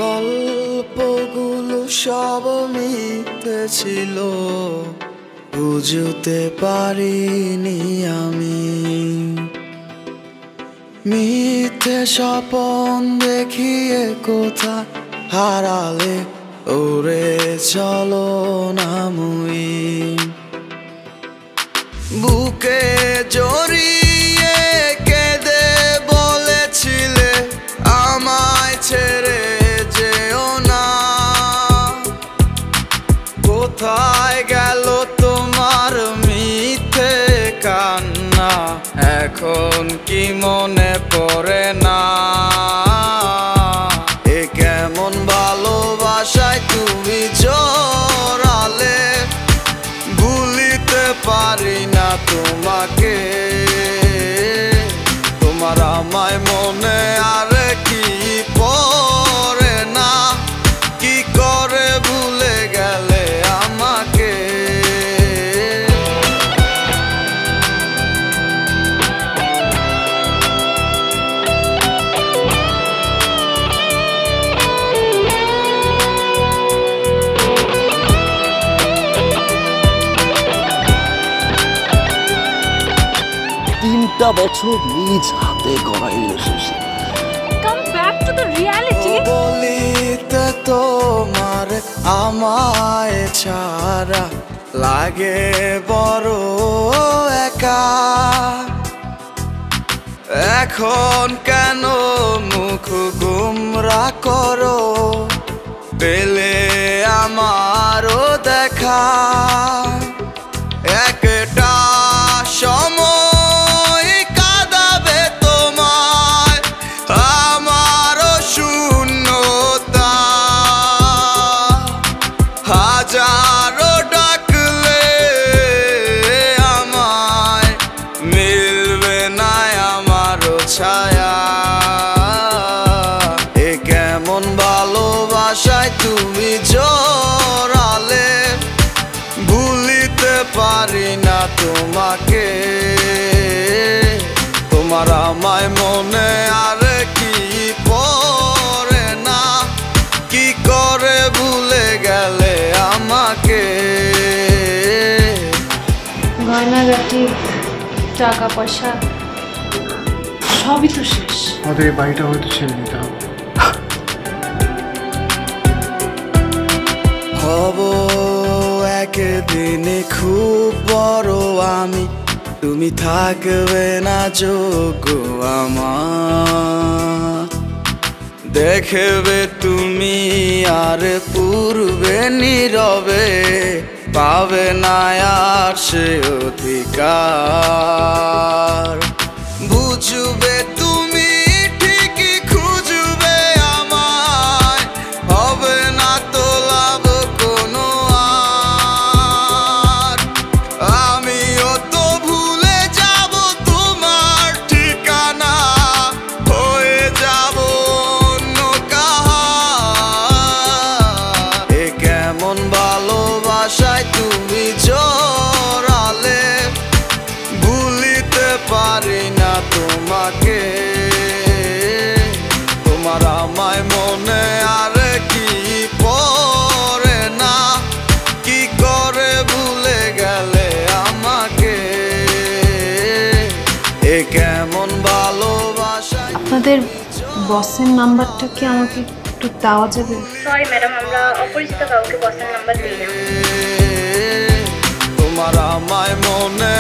গল্পগুলো সব মিথ্যে ছিল, বুঝতে পারিনি আমি। মিথ্যে স্বপন দেখিয়ে কোথায় হারালে ওরে চলো না মুই। বুকে জড়িয়ে কেঁদে বলেছিলে আমায় ছেড়ে যেও না। কোথায় গেল তোমার মিথ্যে কান্না, এখন কি মনে পড়ে না? এ কেমন ভালোবাসায় তুমি জড়ালে, ভুলিতে পারি না তোমাকে। তোমার আমায় মনে আর কি পড়ে না, কি করে ভুলে গেলে আমাকে। তিনটা বছর নিজ হাতে গড়া relationship. Come back to the reality. বলিতে তোমার আমায় ছাড়া লাগে বড় একা। এখন কেন মুখ গুমরা করো, পেলে আমারও দেখা। একটা সময় কাঁদাবে তোমায় আমারও শূন্যতা। হাজারো ডাকলে আমায় মিলবে না আমারও ছায়া। এ কেমন ভালোবাসায় তুমি জড়ালে, ভুলিতে পারি না তোমাকে। তোমার আমায় মনে আর কি পড়ে না, কি করে ভুলে গেলে আমাকে। গয়নাগাটি, টাকা পয়সা সবই তো শেষ। আমাদের এই বাড়িটা হয়তো ছেড়ে নিতে হবে। হব একদিনে খুব বড় আমি, তুমি থাকবে না যোগ্য আমার। দেখবে তুমি আর পূর্বে নীরবে, পাবে না আর সে অধিকার। বুঝবে তুমি ঠিকই খুঁজবে আমায়, হবে না তো লাভ কোনো আর। আমিও তো ভুলে যাব তোমার ঠিকানা, হয়ে যাব অন্য কাহার। এ কেমন ভালোবাসায় তুমি জড়ালে, ভুলিতে পারি না তোমাকে। তোমার আমায় মনে আর কি পড়ে না, কি করে ভুলে গেলে আমাকে। এ কেমন ভালোবাসায়। আপনাদের বসের নাম্বারটা কি আমাকে একটু দেওয়া যাবে? সরি ম্যাডাম, আমরা অপরিচিত কাউকে বসের নাম্বার দিই না। তোমার আমায় মনে